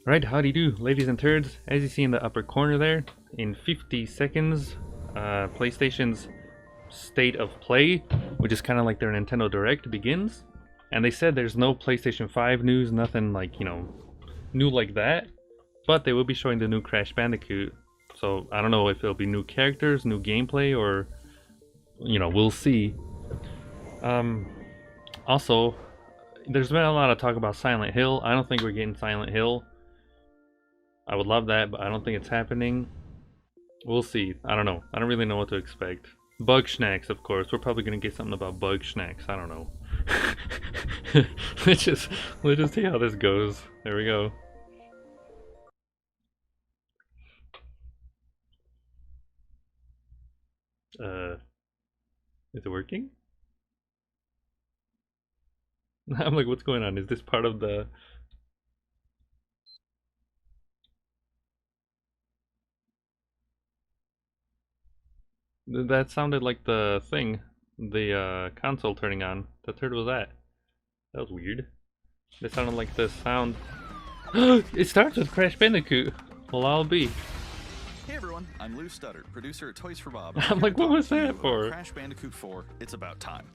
Right, howdy do, ladies and turds. As you see in the upper corner there, in 50 seconds, PlayStation's State of Play, which is kind of like their Nintendo Direct, begins. And they said there's no PlayStation 5 news, nothing like, new like that. But they will be showing the new Crash Bandicoot. So I don't know if it'll be new characters, new gameplay, or, we'll see. Also, there's been a lot of talk about Silent Hill. I don't think we're getting Silent Hill. I would love that, but I don't think it's happening. We'll see. I don't know. I don't really know what to expect. Bug Snacks, of course. We're probably gonna get something about Bug Snacks. I don't know. let's just see how this goes. There we go. Is it working? I'm like, what's going on? Is this part of the... That sounded like the thing. The console turning on. The third was that. That was weird. It sounded like the sound... It starts with Crash Bandicoot. Well, I'll be. Hey everyone, I'm Lou Studdard, producer at Toys for Bob. I'm like, what was that for? Crash Bandicoot 4, It's About Time.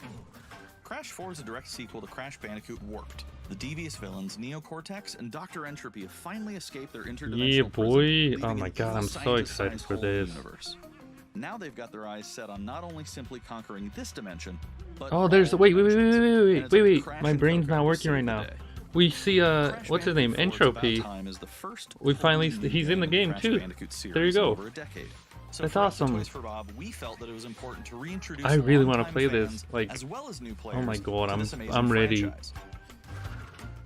Crash 4 is a direct sequel to Crash Bandicoot Warped. The devious villains, Neocortex and Dr. Entropy have finally escaped their interdimensional Yeah, boy. prison, Oh my god, I'm so excited for this. Universe. Now they've got their eyes set on not only simply conquering this dimension, but oh, there's wait. My brain's not working right now. We see what's his name? Entropy. We finally he's in the game too. There you go. That's awesome. I really want to play this. Like, oh my god, I'm ready.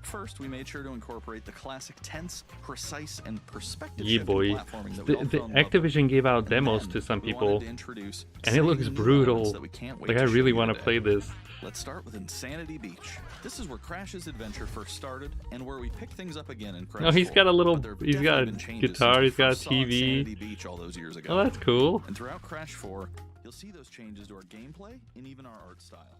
First, we made sure to incorporate the classic tense, precise, and perspective boy. The Activision gave out demos to some people, and it looks brutal. Like, I really want to play this. Let's start with Insanity Beach. This is where Crash's adventure first started, and where we pick things up again in Crash. Oh, he's got a little, he's got a guitar, he's got a TV. Beach all those years ago. Oh, that's cool. And throughout Crash 4, you'll see those changes to our gameplay and even our art style.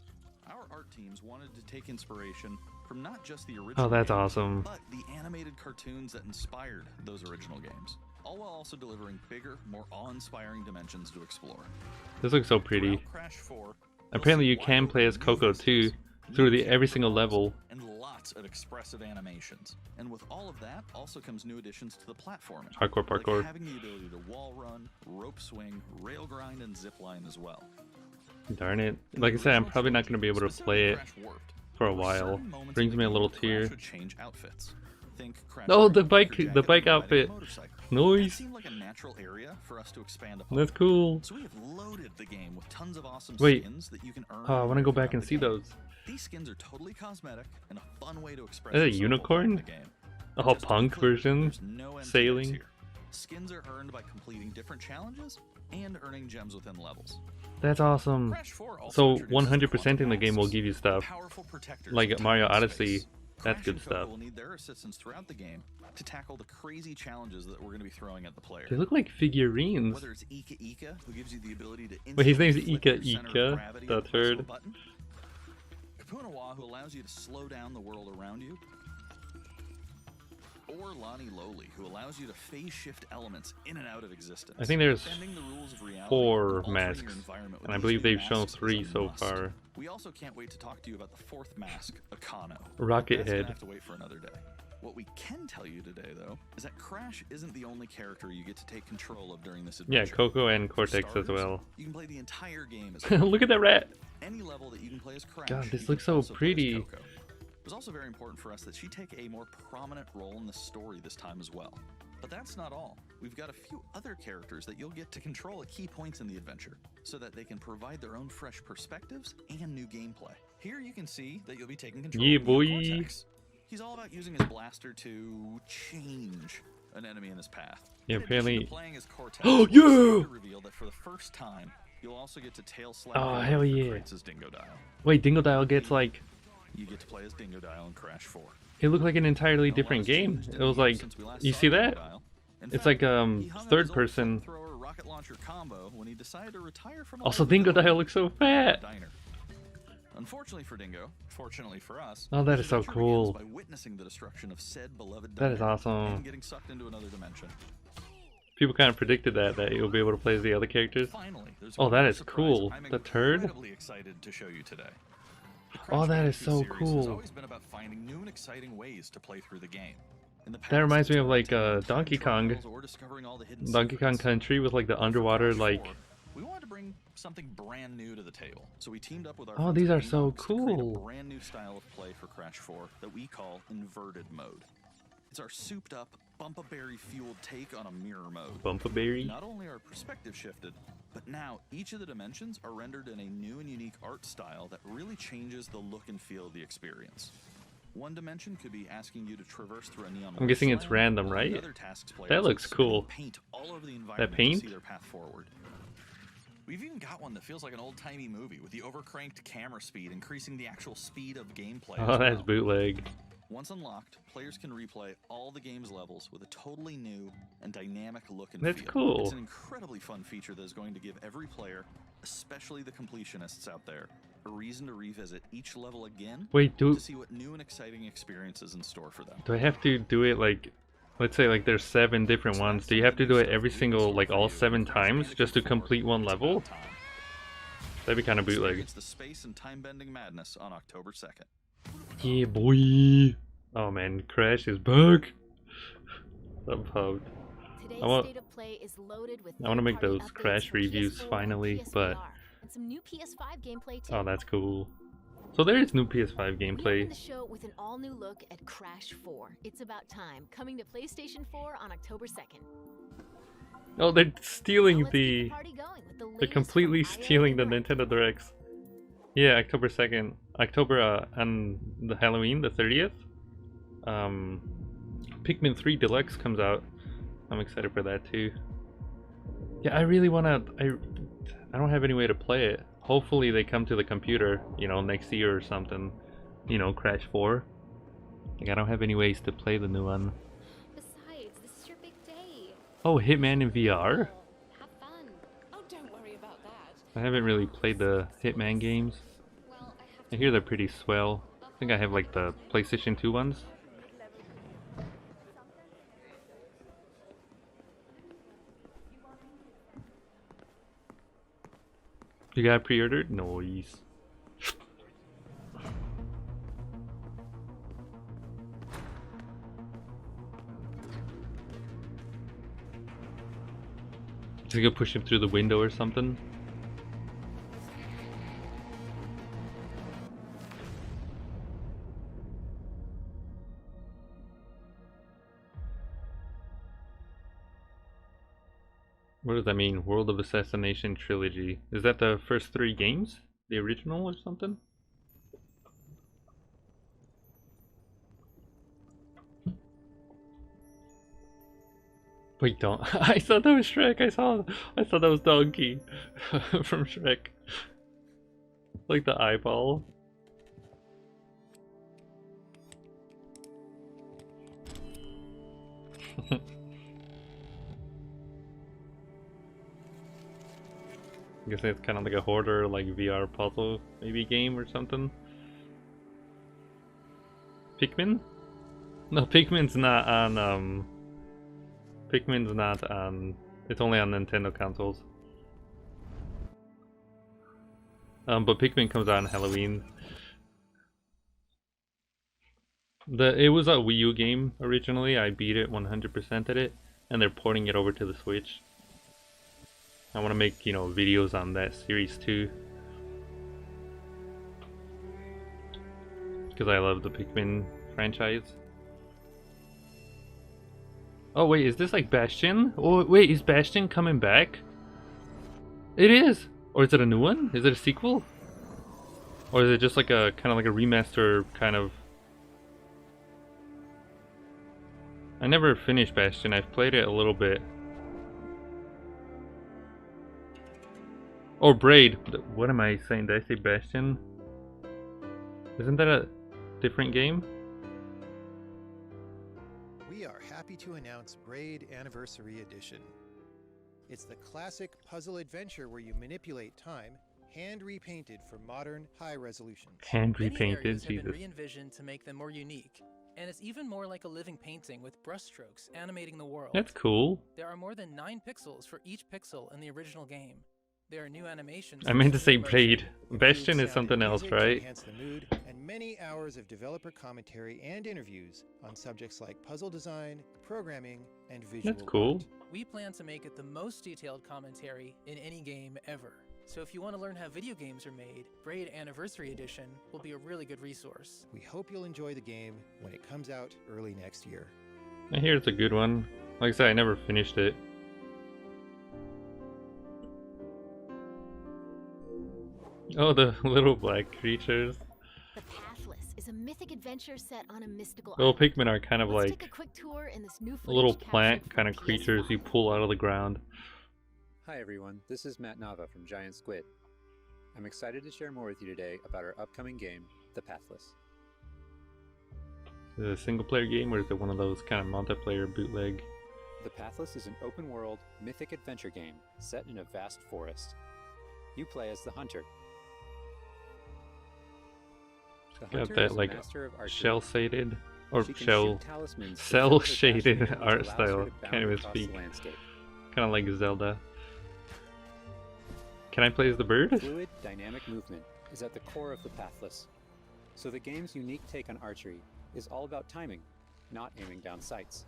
Our art teams wanted to take inspiration from not just the original that's games, awesome. but the animated cartoons that inspired those original games, all while also delivering bigger, more awe-inspiring dimensions to explore. This looks so pretty. Crash 4, apparently you can play as Coco too, through every single level. And lots of expressive animations. And with all of that, also comes new additions to the platforming. Parkour. Like having the ability to wall run, rope swing, rail grind, and zip line as well. Darn it. Like I said, I'm probably not going to be able to play it for a while. Brings me a little tear. Oh, the bike outfit. Noise. That's cool. So we have loaded the game with tons of awesome Wait. skins that you can earn. Oh, I want to go back and see those. These skins are totally cosmetic and a fun way to express Is that a yourself unicorn? in the game. Oh, punk version? There's no empty Sailing? here. Skins are earned by completing different challenges and earning gems within levels. That's awesome. Crash 4 also So 100% in the game will give you stuff. powerful protectors Like in Mario time and Odyssey. space. That's Crash good and Coco stuff. will need their assistance throughout the game to tackle the crazy challenges that we're going to be throwing at the player. They look like figurines. Whether it's Ika, who gives you the ability to Wait, his name's instantly flip Ika your center of Ika, gravity the with a press of a third. button. Kapunawa, who allows you to slow down the world around you. Or Lonnie Lowly, who allows you to phase shift elements in and out of existence. I think there's bending the rules of reality 4 and altering your masks, environment with and I these believe new they've shown masks is 3 a so must. far. We also can't wait to talk to you about the 4th mask, Akano. Rocket That's gonna Head. have to wait for another day. What we can tell you today, though, is that Crash isn't the only character you get to take control of during this adventure. Yeah, Coco and For Cortex as starters, well. You can play the entire game as Look at that rat! any level that you can play as Crash. God, this you looks can so also play as pretty. Coco. It was also very important for us that she take a more prominent role in the story this time as well. But that's not all. We've got a few other characters that you'll get to control at key points in the adventure, so that they can provide their own fresh perspectives and new gameplay. Here you can see that you'll be taking control Yeah, of boy. Cortex. He's all about using his blaster to change an enemy in his path. Yeah, In addition to apparently- playing as Cortex, Oh, it's yeah! safe to reveal that for the first time, you'll also get to tail slap. Oh, the hell who yeah. creates his Dingo Dial. Wait, Dingo Dial gets like... You get to play as Dingo Dial in Crash 4. It looked like an entirely different game. It was like... You see that? It's like third person. Also, Dingo Dial looks so fat. Unfortunately for Dingo, fortunately for us, Oh, that his is so adventure begins cool. by witnessing the destruction of said beloved That is dungeon awesome. and getting sucked into another dimension. People kind of predicted that you'll be able to play as the other characters. Finally, there's Oh, that one is surprise cool. I'm The turd? incredibly excited to show you today. The Oh, Crash that is Bandicoot so series has cool. always been about finding new and exciting ways to play through the game. In the past, That reminds me it's of been like taking time Donkey Kong. trials or discovering all the hidden Donkey Kong secrets. Country with like the But for underwater Crash like. 4, we wanted to bring something brand new to the table. So we teamed up with our Oh, friends these at are so Gameworks to create a cool. brand new style of play for Crash 4 that we call inverted mode. It's our souped up, bumpa-berry fueled take on a mirror mode. Bumpaberry. Not only are perspective shifted, but now each of the dimensions are rendered in a new and unique art style that really changes the look and feel of the experience. One dimension could be asking you to traverse through a neon. I'm guessing it's wasteland, random, while right? another tasks players That looks with spray cool. Paint all over the environment paint? to see their path forward. We've even got one that feels like an old-timey movie with the overcranked camera speed increasing the actual speed of gameplay. Oh, as that's well. bootleg. Once unlocked, players can replay all the game's levels with a totally new and dynamic look and That's feel. cool. It's an incredibly fun feature that is going to give every player, especially the completionists out there, a reason to revisit each level again Wait, to see what new and exciting experiences in store for them. do I have to do it like, let's say like there's 7 different ones. Do you have to do it every single, like all 7 times just to complete one level? That'd be kind of bootleg. Experience the space and time-bending madness on October 2nd. Yeah, boy. Oh man, Crash is back. I'm pumped. Today's I want- State of Play is loaded with I wanna make third-party those updates Crash for reviews PS4 finally, and but- PSVR, and some new PS5 gameplay too. Oh, that's cool. So there is new PS5 We open gameplay. the show with an all-new look at Crash 4. It's About Time, coming to PlayStation 4 on October 2nd. Oh, they're stealing Now let's keep the. party going with the They're latest completely from IO stealing the and Nintendo Directs. Yeah, October 2nd. October on the Halloween, the 30th. Pikmin 3 Deluxe comes out. I'm excited for that too. Yeah, I really wanna. I don't have any way to play it. Hopefully they come to the computer, you know, next year or something. You know, Crash 4. Like I don't have any ways to play the new one. Besides, this is your big day. Oh, Hitman in VR? Have fun. Oh, don't worry about that. I haven't really played the Hitman games. Well, I hear they're pretty swell. I think I have like the PlayStation 2 ones. You got pre-ordered? Noise. Just gonna push him through the window or something. What does that mean? World of Assassination Trilogy. Is that the first 3 games? The original or something? Wait, don't. I thought that was Shrek. I thought that was Donkey from Shrek. Like the eyeball. I guess it's kind of like a hoarder, like VR puzzle, maybe game or something. Pikmin? No, Pikmin's not on. Pikmin's not on. It's only on Nintendo consoles. But Pikmin comes out on Halloween. It was a Wii U game originally. I beat it 100% at it, and they're porting it over to the Switch. I want to make, you know, videos on that series too. Because I love the Pikmin franchise. Oh wait, is this like Bastion? Oh wait, is Bastion coming back? It is! Or is it a new one? Is it a sequel? Or is it just like a kind of like a remaster kind of... I never finished Bastion. I've played it a little bit. Oh, Braid. What am I saying? Did I say Bastion? Isn't that a different game? We are happy to announce Braid Anniversary Edition. It's the classic puzzle adventure where you manipulate time, hand repainted for modern high resolutions. Hand Many repainted, areas have been Jesus. re-envisioned to make them more unique, and it's even more like a living painting with brushstrokes animating the world. That's cool. There are more than 9 pixels for each pixel in the original game. There are new animations. I for meant to say smooth Braid. motion. Bastion Includes is sound and something else, music to right? enhance the mood, and many hours of developer commentary and interviews on subjects like puzzle design, programming, and visual That's cool. art. We plan to make it the most detailed commentary in any game ever. So if you want to learn how video games are made, Braid Anniversary Edition will be a really good resource. We hope you'll enjoy the game when it comes out early next year. I hear it's a good one. Like I said, I never finished it. Oh, the little black creatures. The Pathless is a mythic adventure set on a mystical Little island. Pikmin are kind of Let's like take a quick tour in this new little footage plant captured kind from of creatures you PS5. pull out of the ground. Hi everyone, this is Matt Nava from Giant Squid. I'm excited to share more with you today about our upcoming game, The Pathless. Is it a single player game or is it one of those kind of multiplayer bootleg? The Pathless is an open-world, mythic adventure game set in a vast forest. You play as the Hunter. The Got Hunter that is a like master of archery. shell shaded or She can shell shoot talismans that cell fill her shaded castle, which art allows her style. to bound Can't even across the speak. landscape. Kind of like Zelda. Can I play as the bird? Fluid, dynamic movement is at the core of the Pathless. So the game's unique take on archery is all about timing, not aiming down sights.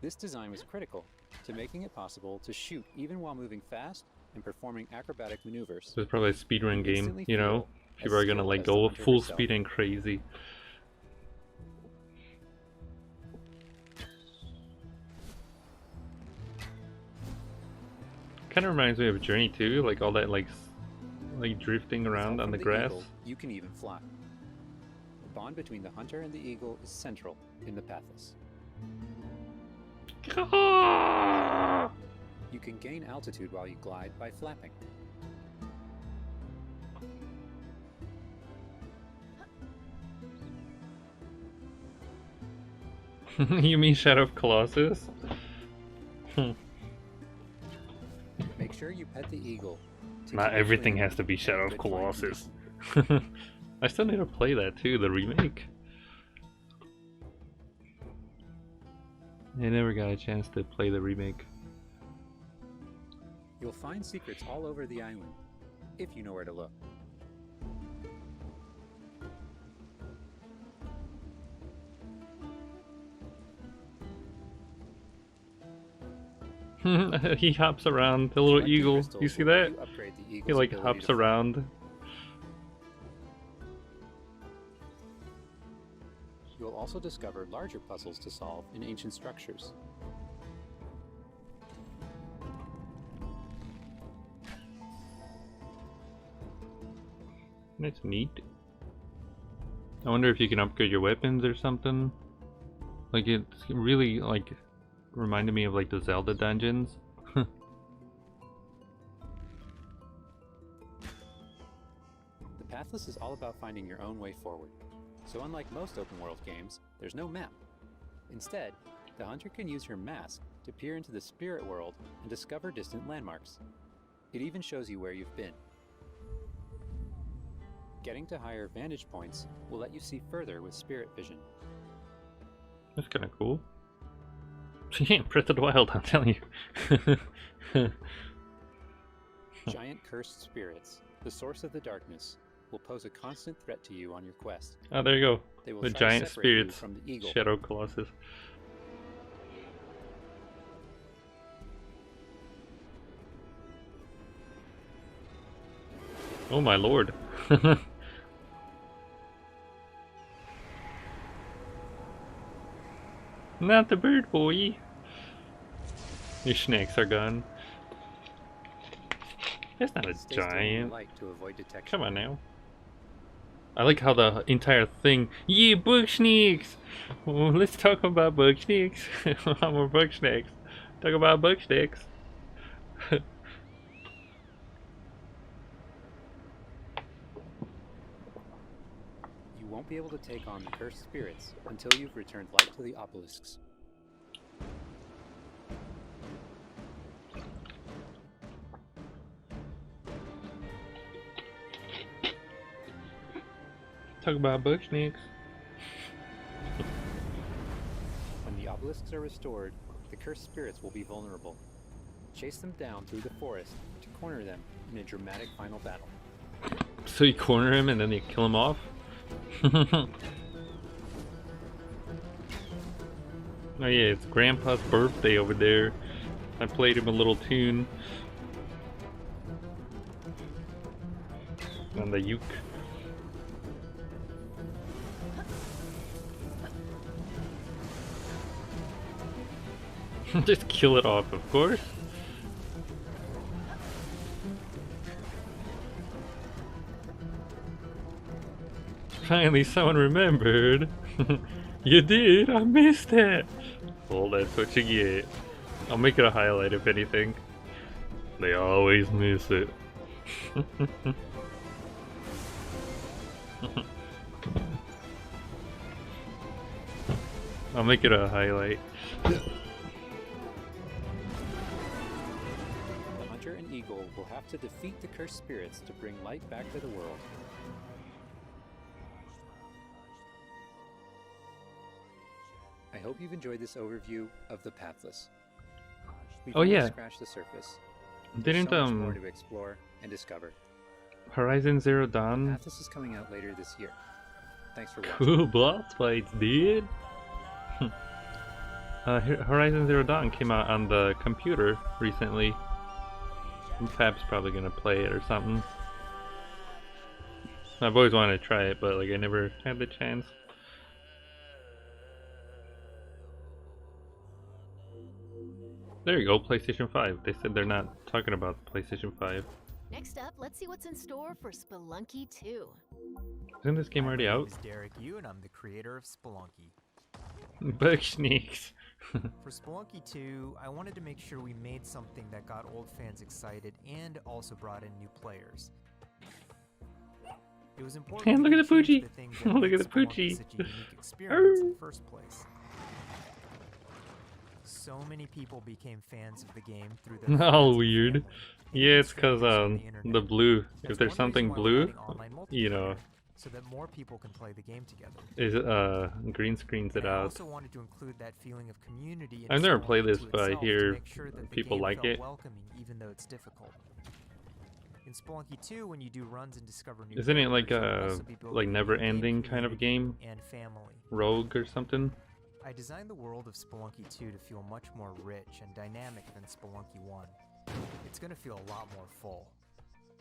This design was critical to making it possible to shoot even while moving fast and performing acrobatic maneuvers. So it's probably a speedrun game, Instantly you know? feel People as are gonna skilled like as the go hunter full herself. speed and crazy. Kind of reminds me of Journey 2, like all that like drifting With around help on the from grass. eagle, you can even fly. The bond between the hunter and the eagle is central in the Pathless. You can gain altitude while you glide by flapping. You mean Shadow of Colossus? Make sure you pet the eagle. to Not keep it everything clean has to be and Shadow in of good flying Colossus. condition. I still need to play that too, the remake. I never got a chance to play the remake. You'll find secrets all over the island, if you know where to look. He hops around, the little Collecting eagle. crystals You see will help that? you upgrade the He eagle's like ability hops to fly. around. You will also discover larger puzzles to solve in ancient structures. That's neat. I wonder if you can upgrade your weapons or something. Like it's really like reminded me of like the Zelda dungeons. The Pathless is all about finding your own way forward. So unlike most open world games, there's no map. Instead, the hunter can use her mask to peer into the spirit world and discover distant landmarks. It even shows you where you've been. Getting to higher vantage points will let you see further with spirit vision. That's kind of cool. Yeah, Breath of the Wild, I'm telling you. Giant cursed spirits, the source of the darkness, will pose a constant threat to you on your quest. Oh, there you go. They will The try to giant separate you spirits. from the eagle. Shadow Colossus. Oh my lord. Not the bird boy. Your snakes are gone. That's not a Stay still in the giant. light to avoid detection. Come on now. I like how the entire thing. Yeah, bug snakes! Oh, let's talk about bug snakes. More bug snakes. Talk about bug snakes. You won't be able to take on the cursed spirits until you've returned light to the obelisks. Talk about buck snakes. When the obelisks are restored, the cursed spirits will be vulnerable. Chase them down through the forest to corner them in a dramatic final battle. So you corner him and then you kill him off? Oh yeah, it's Grandpa's birthday over there. I played him a little tune. On the uke. Just kill it off, of course. Finally someone remembered. You did? I missed it. Well, that's what you get. I'll make it a highlight if anything. They always miss it. I'll make it a highlight. The hunter and eagle will have to defeat the cursed spirits to bring light back to the world. I hope you've enjoyed this overview of the Pathless. We've Oh, only yeah. scratched the surface. Didn't There's so much more to explore and discover. Horizon Zero Dawn Pathless is coming out later this year. Thanks for watching. cool boss fights, dude? Horizon Zero Dawn came out on the computer recently. Fab's probably gonna play it or something. I've always wanted to try it, but like I never had the chance. There you go, PlayStation 5. They said they're not talking about PlayStation 5. Next up, let's see what's in store for Spelunky 2. Isn't this game already My name out? is Derek Yu, and I'm the creator of Spelunky. Bug sneaks. For Spelunky 2, I wanted to make sure we made something that got old fans excited and also brought in new players. It was important And for look me at the to change Poochie. the things that Look made at the Spelunky Poochie. such a unique experience in the first place. So many people became fans of the game through their All friends and weird. family, Yeah, it's cause strangers on the internet. the blue. That's If there's one something reason why we're blue, adding online you know, multiplayer, so that more people can play the game together. is green screens it And I out. also wanted to include that feeling of community. in I've never Spelunky played this, 2 but I itself to hear make sure that the people game like felt it. welcoming, even though it's difficult. In Spelunky 2, when you do runs and discover new Isn't it like characters, you'll a also be building like a never-ending game kind of game? and family. Rogue or something? I designed the world of Spelunky 2 to feel much more rich and dynamic than Spelunky 1. It's gonna feel a lot more full.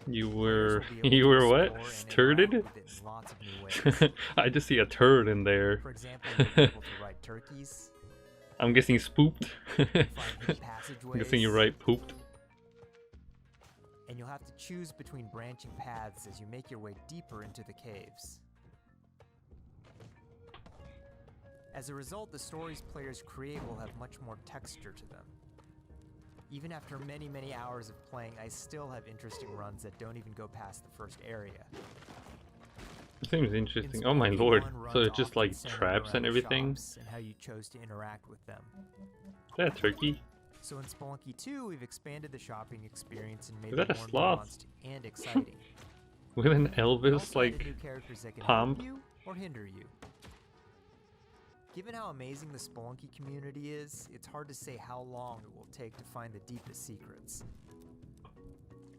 You Players were will be able you to were what? explore and interact Turded? with it in lots of new ways. I just see a turd in there. For example, you'll be able to ride turkeys, I'm guessing spooped. find hidden I'm passageways, guessing you're right, pooped. and you'll have to choose between branching paths as you make your way deeper into the caves. As a result, the stories players create will have much more texture to them. Even after many, many hours of playing, I still have interesting runs that don't even go past the first area. It seems interesting. Oh my lord. So it's just like centered traps and around everything? shops and how you chose to interact with them. Is that a turkey? So in Spelunky 2, we've expanded the shopping experience and made Is that it a more sloth? nuanced and exciting. With an We Elvis also added like new characters that can pomp? help you or hinder you. Given how amazing the Spelunky community is, it's hard to say how long it will take to find the deepest secrets.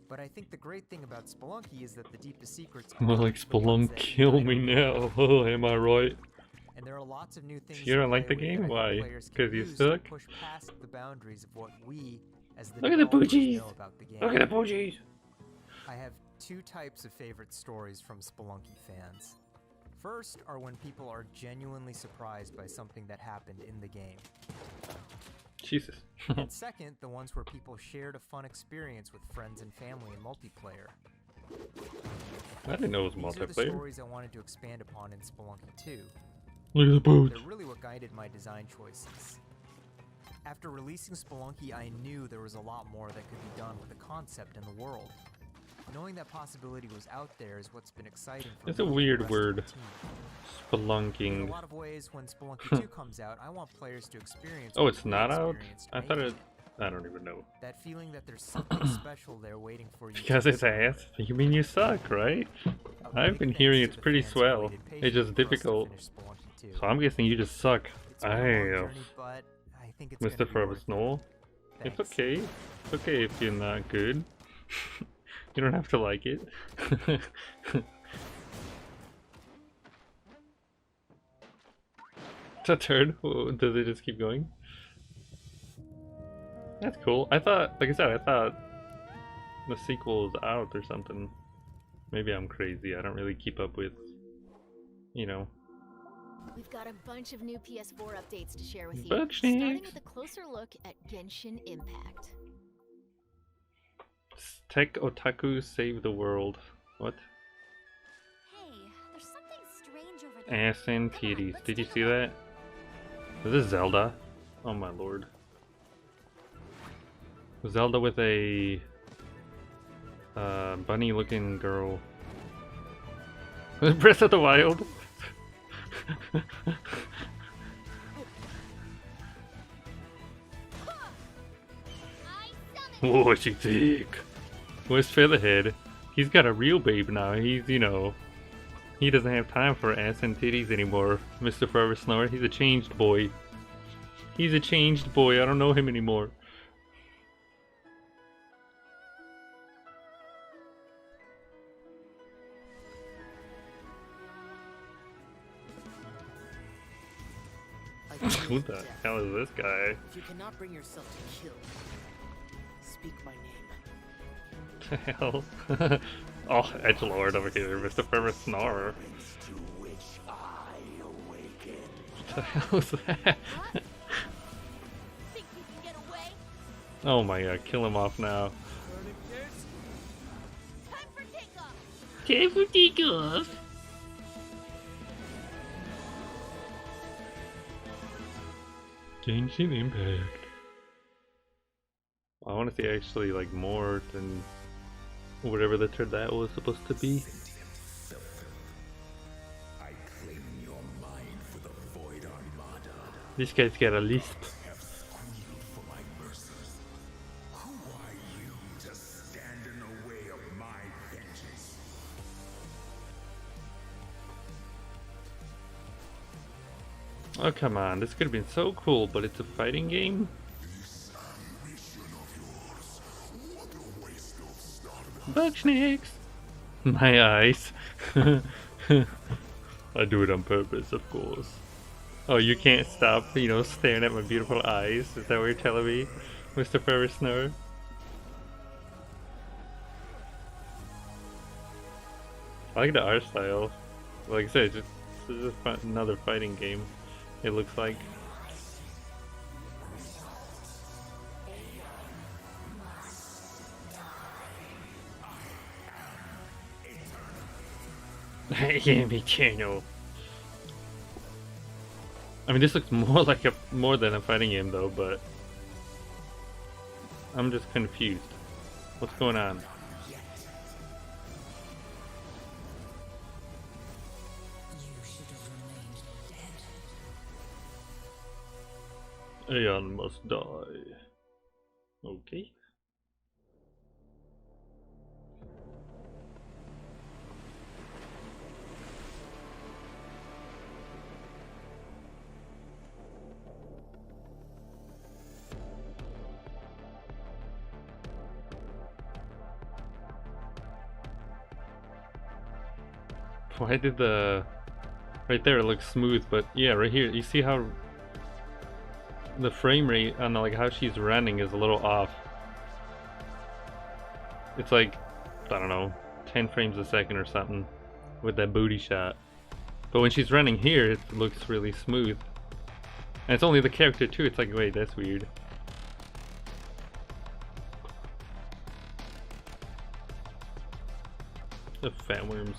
But I think the great thing about Spelunky is that the deepest secrets More aren't like the ones Spelunk, that kill you me don't now. know. Oh, am I right? And there are lots of new things You don't to like play the with game? that Why? players can 'Cause you use to suck? push past the boundaries of what we, as the Look at the developers, Poochies! know about the game. Look at the Poochies! I have two types of favorite stories from Spelunky fans. First are when people are genuinely surprised by something that happened in the game. Jesus. And second, the ones where people shared a fun experience with friends and family in multiplayer. I didn't know it was These are the multiplayer. stories I wanted to expand upon in Spelunky 2. Look at the boots. They're really what guided my design choices. After releasing Spelunky, I knew there was a lot more that could be done with the concept and the world. Knowing that possibility was out there is what's been exciting for It's me a and the weird rest of the word. team. In Spelunking. a lot of ways, when Spelunky 2 comes out, I want players to experience Oh, what it's we not out? experienced I thought making it I don't even know. That feeling that there's something special there waiting for you. Because it's ass. You mean you suck, right? I've been hearing it's pretty swell. It's just difficult. So I'm guessing you just suck. Mr. Forever Snow. It's okay. It's okay if you're not good. You don't have to like it. It's a turn. Does it just keep going? That's cool. I thought, like I said, I thought the sequel was out or something. Maybe I'm crazy. I don't really keep up with, you know. We've got a bunch of new PS4 updates to share with you. Bugsnax. Starting with a closer look at Genshin Impact. Tech Otaku save the world. What? Hey, there's something strange over there. Ass and Come on, titties. let's Did you take a see look. that? Is this Zelda? Oh my lord. Zelda with a bunny looking girl. Breath of the Wild. Whoa, she thick. Where's Featherhead? He's got a real babe now. He's, you know, he doesn't have time for ass and titties anymore. Mr. Forever Snore. He's a changed boy. He's a changed boy. I don't know him anymore. Who the hell is this guy? If you cannot bring yourself to kill, speak my name. The hell? Oh, edgelord over here, Mr. Forever Snorer. What the hell is that? Think you can get away? Oh my god, kill him off now. Time for takeoff! Time for takeoff! Genshin Impact. I want to see actually like more than whatever the turn that was supposed to be. I claim your mind for the Void Armada. This guy's got a lisp. Have squealed for my mercy. Who are you to stand in the way of my vengeance? Oh come on, this could have been so cool, but it's a fighting game? This ambition of yours, what a waste of stardom. Bugsnax! My eyes. I do it on purpose, of course. Oh, you can't stop, you know, staring at my beautiful eyes? Is that what you're telling me, Mr. Forever Snorer? I like the art style. Like I said, it's just another fighting game. It looks like. I am eternal. I mean, this looks more like more than a fighting game, though. But I'm just confused. What's going on? Aeon must die. Okay. Why did the... Right there it looks smooth, but yeah, right here, you see how the frame rate on like how she's running is a little off. It's like, I don't know, 10 frames a second or something with that booty shot. But when she's running here, it looks really smooth. And it's only the character too, it's like, wait, that's weird. The fat worms.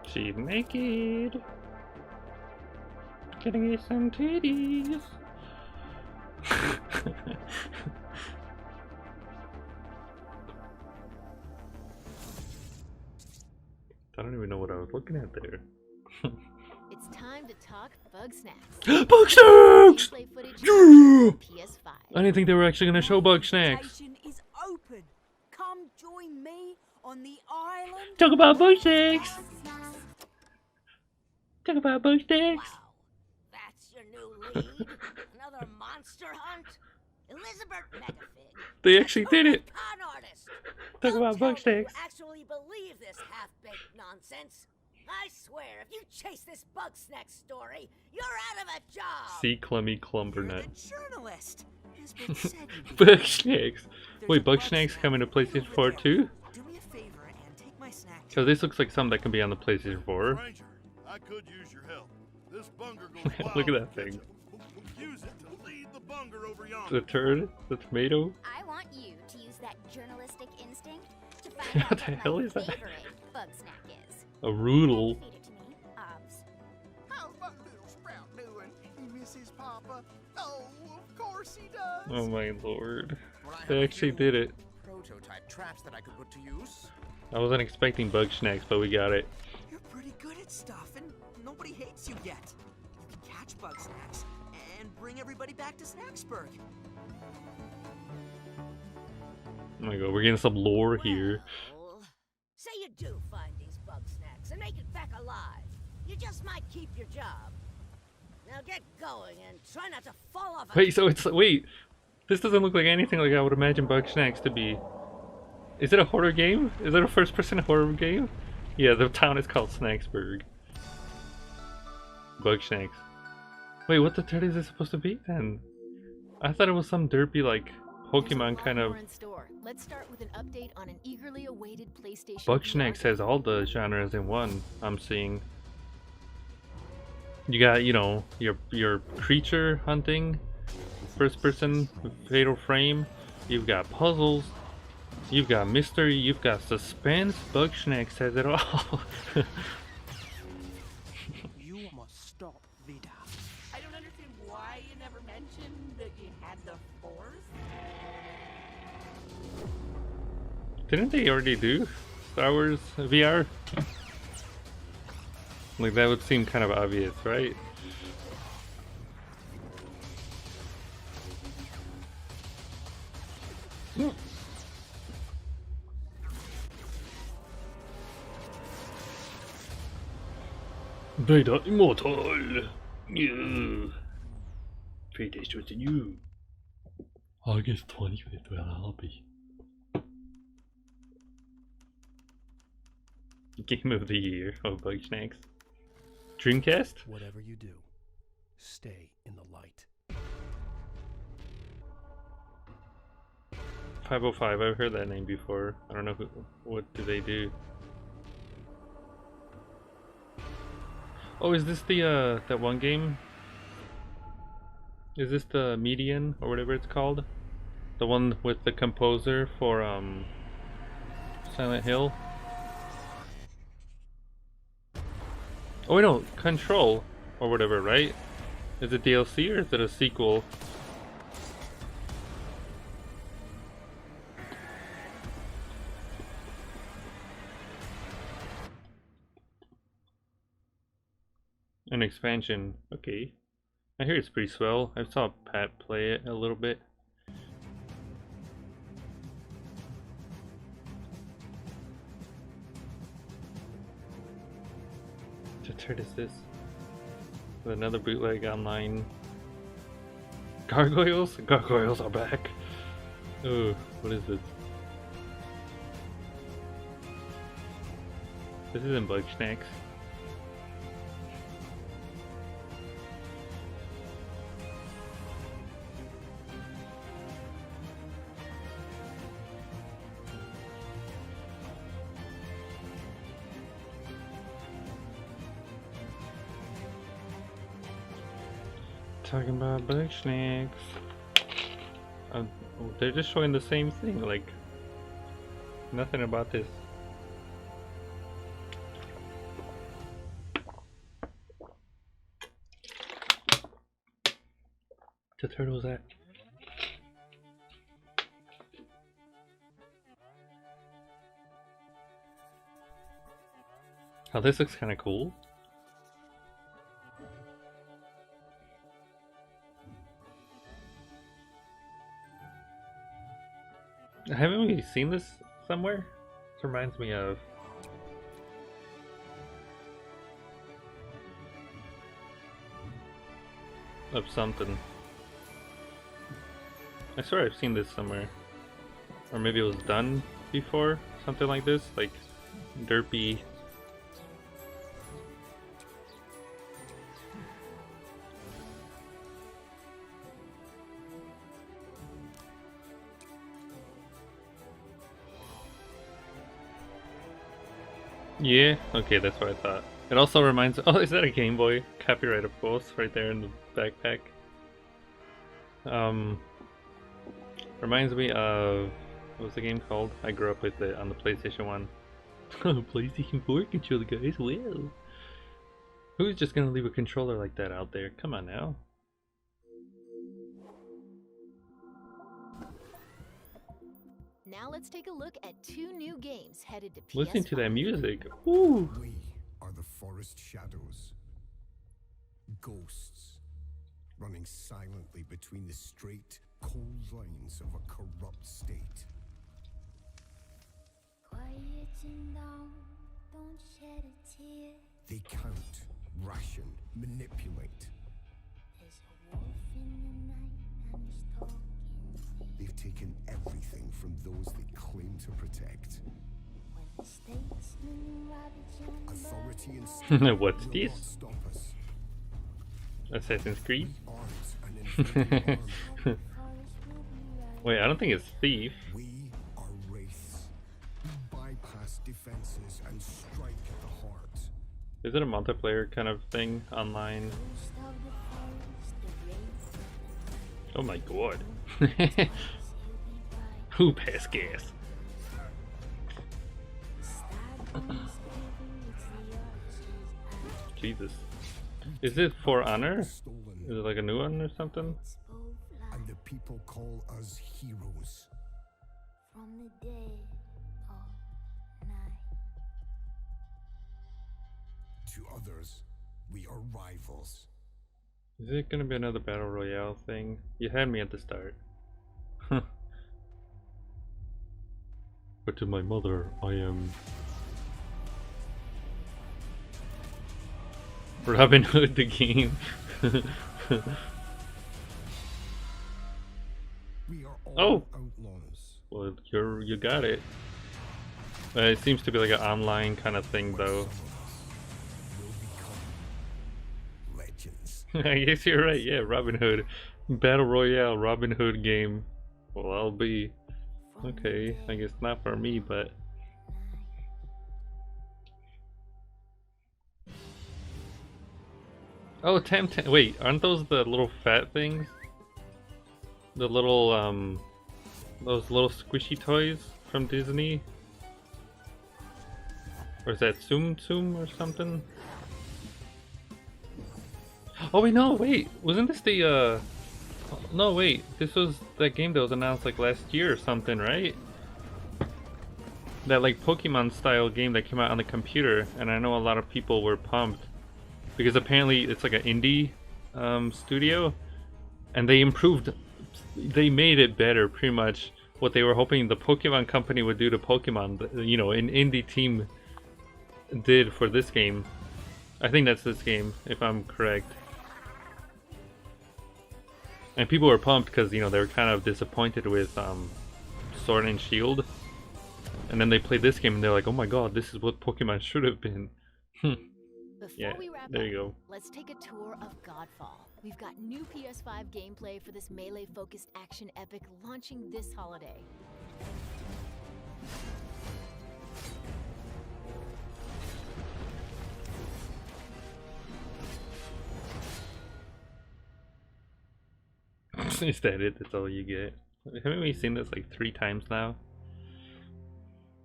She's naked. Gonna get some titties. I don't even know what I was looking at there. It's time to talk bug snacks. Bug snacks! Gameplay footage Yeah! from PS5. I didn't think they were actually gonna show bug snacks. Invitation is open. Come join me on the island. Talk about bug snacks! Talk about bug snacks! Wow, that's your new lead. Another monster hunt. Elizabeth Megafig. They actually did it! Con artist. Talk Don't about bug tell me you snacks. actually believe this half-baked nonsense. I swear, if you chase this bug snack story, you're out of a job. See Clemmy Clumbernut. Journalist has been said you Bug snacks! Wait, bug snacks coming to PlayStation 4 too? do me a favor and take my snack. So this looks like something that can be on the PlayStation 4. Stranger, I could use your help. This bunger goes wild. Look at that thing. Use it to lead the bunger over The yonder. turd? The tomato? I want you to use that journalistic instinct to find out What the what hell my is that? favorite bug snack is. A roodle. Feed it to me, Obs. How's my little sprout doing? He misses Papa. Oh, of course he does. Oh my lord. Well, I have They a actually few did it. Prototype traps that I could put to use. I wasn't expecting bug snacks, but we got it. You're pretty good at stuff, and nobody hates you yet. You can catch bug snacks and bring everybody back to Snacksburg. Oh my god, we're getting some lore here. Well, say you do find these bug snacks and make it back alive. You just might keep your job. Now get going and try not to fall off. Wait, so it's wait. This doesn't look like anything like I would imagine bug snacks to be. Is it a horror game? Is it a first-person horror game? Yeah, the town is called Snacksburg. Bug snacks. Wait, what the turd is this supposed to be then? I thought it was some derpy like Pokemon kind of. More in store. Let's start with an update on an eagerly awaited PlayStation. Bug VR snacks game. has all the genres in one. I'm seeing. You got, you know, your creature hunting, first person fatal frame. You've got puzzles. You've got mystery. You've got suspense. Bug snacks has it all. You must stop Vida. I don't understand why you never mentioned that you had the Force. Didn't they already do Star Wars VR? Like that would seem kind of obvious, right? Vader Immortal! Yeah. Fate is chosen you. August 25th, well, I'll be. Game of the year of Bug Snacks. Dreamcast? Whatever you do, stay in the light. 505, I've heard that name before. I don't know what do they do. Oh, is this the that one game? Is this the Median or whatever it's called? The one with the composer for Silent Hill? Oh wait, no, Control or whatever, right? Is it DLC or is it a sequel? An expansion, okay. I hear it's pretty swell. I saw Pat play it a little bit. What turd is this? With another bootleg online. Gargoyles? Gargoyles are back. Oh, what is this? This isn't Bug Snacks. Talking about Bug Snacks. They're just showing the same thing, like nothing about this. The turtle's at. Oh, this looks kind of cool. Haven't we seen this somewhere? This reminds me of something. I swear I've seen this somewhere. Or maybe it was done before, something like this, like derpy. Yeah, okay, that's what I thought. It also reminds. Oh, is that a Game Boy? Copyright, of course, right there in the backpack. Reminds me of, what was the game called? I grew up with it on the PlayStation 1. Oh, PlayStation 4 controller, guys. Well, who's just gonna leave a controller like that out there? Come on now. Now let's take a look at 2 new games headed to PS5. Listen to that music. Ooh. We are the forest shadows. Ghosts running silently between the straight, cold lines of a corrupt state. Quieten down, don't shed a tear. They count, ration, manipulate. There's a wolf in the night and he's talking. They've taken everything from those they claim to protect. When the statesmen ravage Authority and state What's will this? not stop us. Assassin's Creed? Aren't an invading army. Wait, I don't think it's Thief. We are wraiths. We bypass defenses and strike at the heart. Is it a multiplayer kind of thing online? Oh my god. Who passed gas? Jesus. Is it For Honor? Is it like a new one or something? And the people call us heroes. From the dead of night. To others, we are rivals. Is it gonna be another Battle Royale thing? You had me at the start. But to my mother, I am Robin Hood the game. We are all Oh! outlaws. Well, you got it. It seems to be like an online kind of thing, though. Will become legends. I guess you're right. Yeah, Robin Hood, Battle Royale, Robin Hood game. Well, I'll be okay. I guess not for me, but oh, Temtem. Wait, aren't those the little fat things? The little those little squishy toys from Disney? Or is that Tsum Tsum or something? Oh wait, no, wait, wasn't this the no, wait, this was that game that was announced like last year or something, right? That like Pokemon style game that came out on the computer, and I know a lot of people were pumped because apparently it's like an indie studio, and they improved, they made it better, pretty much what they were hoping the Pokemon company would do to Pokemon, you know, an indie team did for this game. I think that's this game, if I'm correct. And people were pumped because, you know, they were kind of disappointed with Sword and Shield. And then they played this game and they're like, oh my god, this is what Pokemon should have been. Yeah, there you go. Let's take a tour of Godfall. We've got new PS5 gameplay for this melee-focused action epic launching this holiday. Is that it? That's all you get? Haven't we seen this like 3 times now?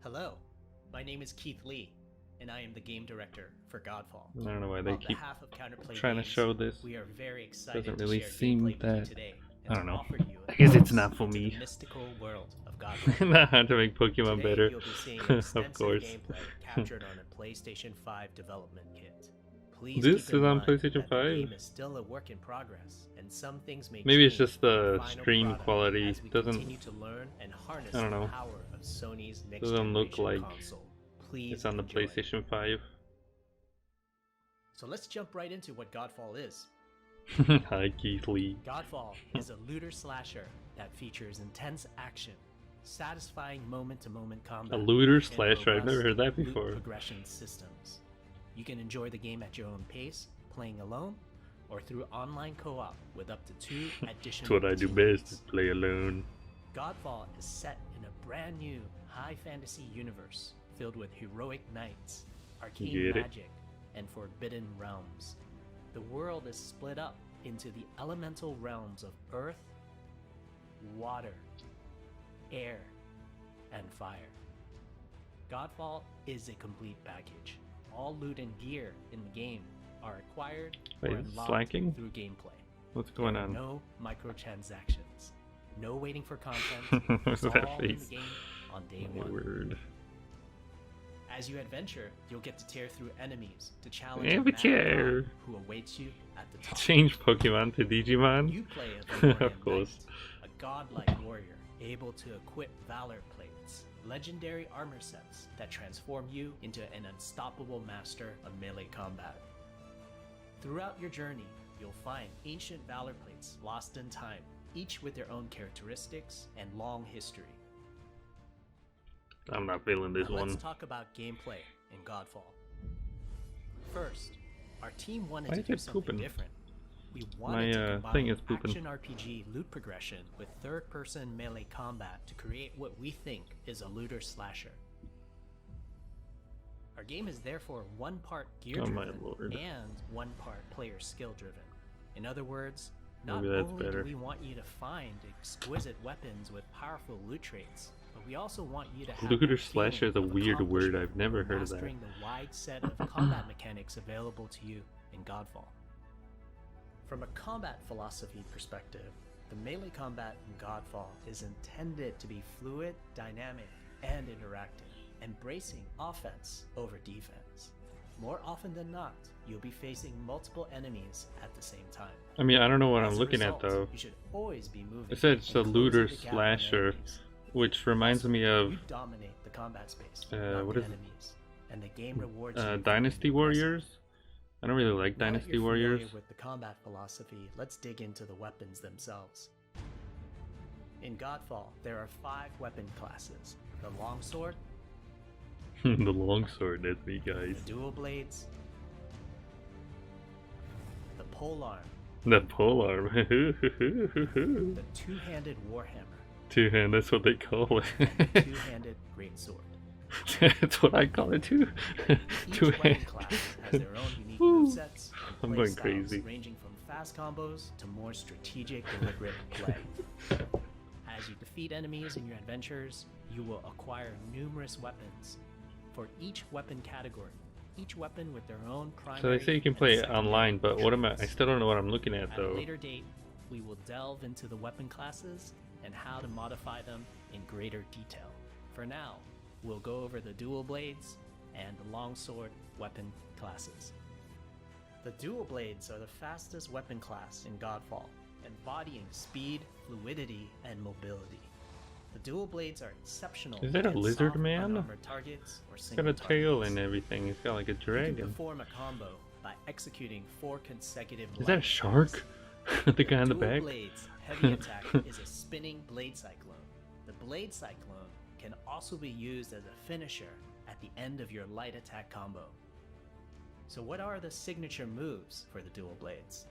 Hello, my name is Keith Lee, and I am the game director for Godfall. I don't know why they On keep behalf of Counterplay trying to Games, show this. we are very excited Doesn't to really share seem gameplay with you that. today I and don't to know. offer you a I guess it's glimpse not for into me. the mystical world of Godfall. Not how to make Pokemon Today, better. you'll be seeing Of extensive course. gameplay captured on a PlayStation 5 development kit. Please This keep in is on mind PlayStation that the 5? game is still a work in progress, and some things may Maybe it's change just in the final stream product quality as we doesn't. continue to learn and harness I don't the know. power of Sony's next Doesn't look generation like console. Please it's on the enjoy. PlayStation 5. So let's jump right into what Godfall is. Hi, Keith Lee. Godfall is a looter slasher that features intense action, satisfying moment-to-moment combat, A looter and slasher? I've never robust heard that loot before. progression systems. You can enjoy the game at your own pace, playing alone, or through online co-op with up to 2 additional That's what I do teammates. best, is play alone. Godfall is set in a brand new high fantasy universe filled with heroic knights, arcane Get it? magic, and forbidden realms. The world is split up into the elemental realms of earth, water, air, and fire. Godfall is a complete package. All loot and gear in the game are acquired Wait, or is it unlocked slacking? through gameplay. What's going There are on? no microtransactions. No waiting for content. What's It's that all in face? the game on day My one. word. As you adventure, you'll get to tear through enemies to challenge Yeah, a we mad care. god who awaits you at the top. Change Pokemon to Digimon? You play a Valorian Of course. knight, a godlike warrior able to equip valor plates, legendary armor sets that transform you into an unstoppable master of melee combat. Throughout your journey, you'll find ancient valor plates lost in time, each with their own characteristics and long history. I'm not feeling this Now one. let's talk about gameplay in Godfall. First, our team wanted Why to is do it something pooping? different. We wanted to My combine thing is pooping. action RPG loot progression with third-person melee combat to create what we think is a looter slasher. Our game is therefore one part Oh my gear-driven lord. and one part player skill-driven. In other words, not Maybe that's only better. do we want you to find exquisite weapons with powerful loot traits, but we also want you to have Looter that slasher is a feeling of weird word. accomplishment I've never heard of that. mastering the wide set of combat mechanics available to you in Godfall. From a combat philosophy perspective, the melee combat in Godfall is intended to be fluid, dynamic, and interactive, embracing offense over defense. More often than not, you'll be facing multiple enemies at the same time. I mean, I don't know what As I'm a looking result, at though. You should always be moving. It said it's a and looter closing the gap on slasher, enemies. which reminds me of You dominate the combat space, not what the is it? enemies, and the game rewards you for Dynasty being Warriors. I don't really like Now that Dynasty you're familiar Warriors. with the combat philosophy, let's dig into the weapons themselves. In Godfall, there are 5 weapon classes: the longsword, The longsword, that's me, guys. the dual blades, the polearm, The polearm. the two-handed warhammer, Two-hand, that's what they call it. and the two-handed greatsword. That's what I call it too. Each Two-hand. weapon class has their own unique movesets I'm and play going styles, crazy. ranging from fast combos to more strategic, deliberate play. As you defeat enemies in your adventures, you will acquire numerous weapons. For each weapon category, each weapon with their own primary. So they say you can and play it secondary online, but what am I? I attributes. still don't know what I'm looking at At a though. later date, we will delve into the weapon classes and how to modify them in greater detail. For now, we'll go over the dual blades and the longsword weapon classes. The dual blades are the fastest weapon class in Godfall, embodying speed, fluidity, and mobility. The dual blades are exceptional. Is that a against lizard soft, man? unarmored targets or It's got single a tail targets. and everything. It's got like a You can dragon. perform a combo by executing 4 consecutive Is that a light shark? The guy in the Dual back? Blade's heavy attack is a spinning blade cyclone. The blade cyclone can also be used as a finisher at the end of your light attack combo. So what are the signature moves for the dual blades?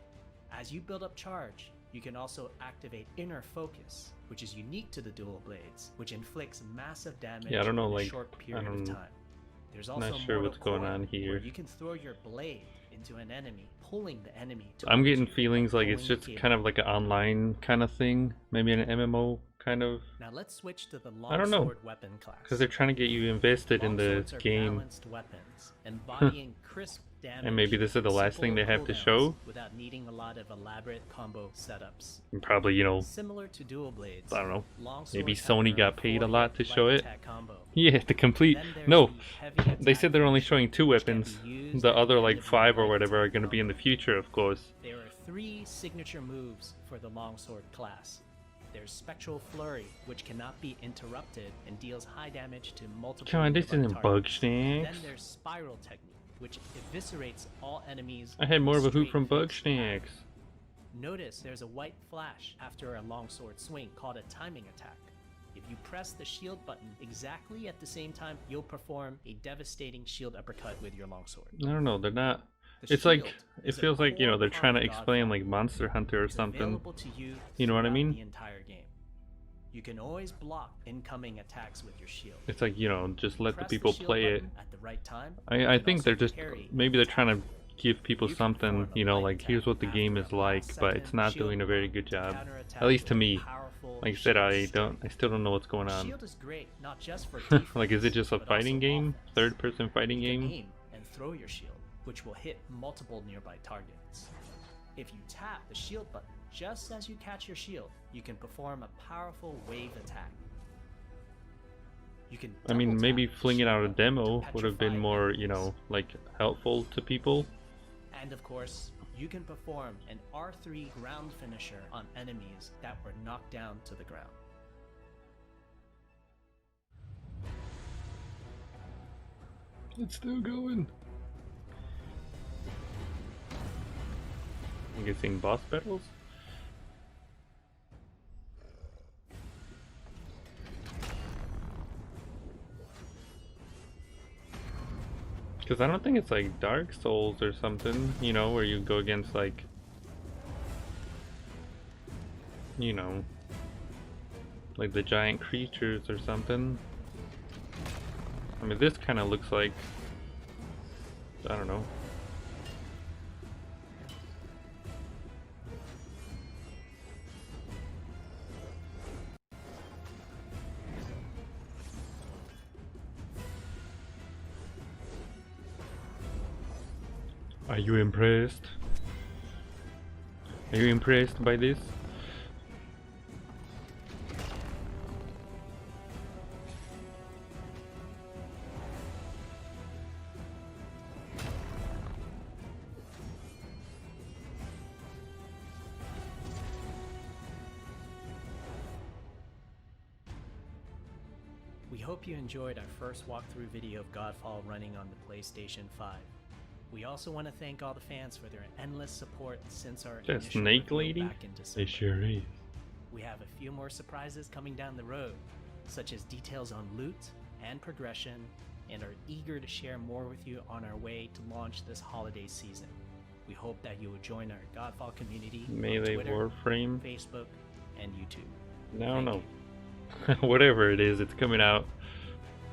As you build up charge, you can also activate Inner Focus, which is unique to the dual blades, which inflicts massive damage Yeah, I don't know, in a like, short I period of don't- time. There's not also sure Mortal what's going Coil, on here. where you can throw your blade into an enemy, pulling the enemy I'm towards getting you, feelings like it's pulling the just cable. kind of like an online kind of thing. Maybe an MMO kind of. Now let's switch to the I don't know. longsword weapon class. Because they're trying to get you invested in the Longswords are game. balanced weapons, embodying crisp damage. And maybe this is the last thing they have to show. Without needing a lot of elaborate combo setups. And probably, you know, Similar to dual blades. I don't know. longswords Maybe have Sony their got paid a four-hit lot to show light it. attack combo, Yeah, the complete. Then there's No, the heavy they attack said they're only finisher, showing 2 which can weapons. be used The at other the like end of a 5 or light whatever are attack gonna be in the combo. future, of course. There are 3 signature moves for the longsword class. There's Spectral Flurry, which cannot be interrupted and deals high damage to multiple Come on, this nearby isn't targets. Bugsnax. Then there's Spiral Technique, which eviscerates all enemies. I had with more of a hoot straight from face Bugsnax. Notice there's a white flash after a longsword swing called a timing attack. If you press the shield button exactly at the same time, you'll perform a devastating shield uppercut with your longsword. I don't know, they're not. The It's like, shield it is a feels like, you know, core they're part trying to of explain Godfall. like Monster Hunter or It's something. available to you You know what I throughout mean? the entire game. You can always block incoming attacks with your shield. It's like, you know, just let the Press people shield play it. button at the right time. I You think can they're also just, parry maybe they're trying to give people You can something, perform a you know, light like here's what the attack game after is a like, but it's last-second not shield doing a very block good to job. counterattack At least to with a me. powerful Like I said, shield I still don't know what's going The on. shield is great, not just for defense, Like, is it just a but fighting also game? offense. Third-person fighting You can game? aim and throw your shield, which will hit multiple nearby targets. If you tap the shield button just as you catch your shield, you can perform a powerful wave attack. You can I mean, double maybe tap the flinging shield out a button demo to would have been petrify more, you enemies. know, like helpful to people. And of course, you can perform an R3 ground finisher on enemies that were knocked down to the ground. It's still going. I'm guessing boss battles? Because I don't think it's like Dark Souls or something, you know, where you go against like, you know, like the giant creatures or something. I mean, this kind of looks like, I don't know. Are you impressed? Are you impressed by this? We hope you enjoyed our first walkthrough video of Godfall running on the PlayStation 5. We also want to thank all the fans for their endless support since our That initial snake reveal lady? back in December. It sure is. We have a few more surprises coming down the road, such as details on loot and progression, and are eager to share more with you on our way to launch this holiday season. We hope that you will join our Godfall community on Melee Twitter, Warframe? Facebook, and YouTube. No, no. Whatever it is, it's coming out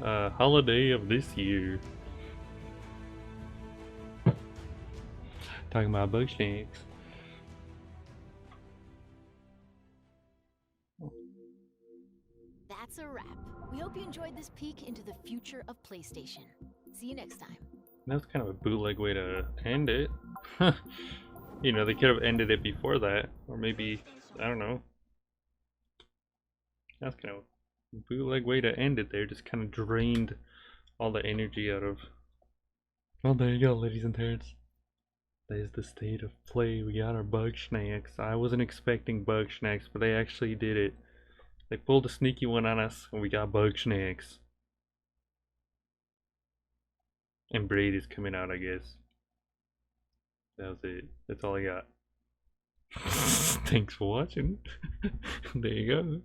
holiday of this year. Talking about Bugsnax. That's a wrap. We hope you enjoyed this peek into the future of PlayStation. See you next time. That's kind of a bootleg way to end it. You know, they could have ended it before that, or maybe, I don't know. That's kind of a bootleg way to end it there, just kind of drained all the energy out of. Well, there you go, ladies and gents. That is the state of play. We got our Bugsnax. I wasn't expecting Bugsnax, but they actually did it. They pulled a sneaky one on us, and we got Bugsnax. And Braid is coming out, I guess. That was it. That's all I got. Thanks for watching. There you go.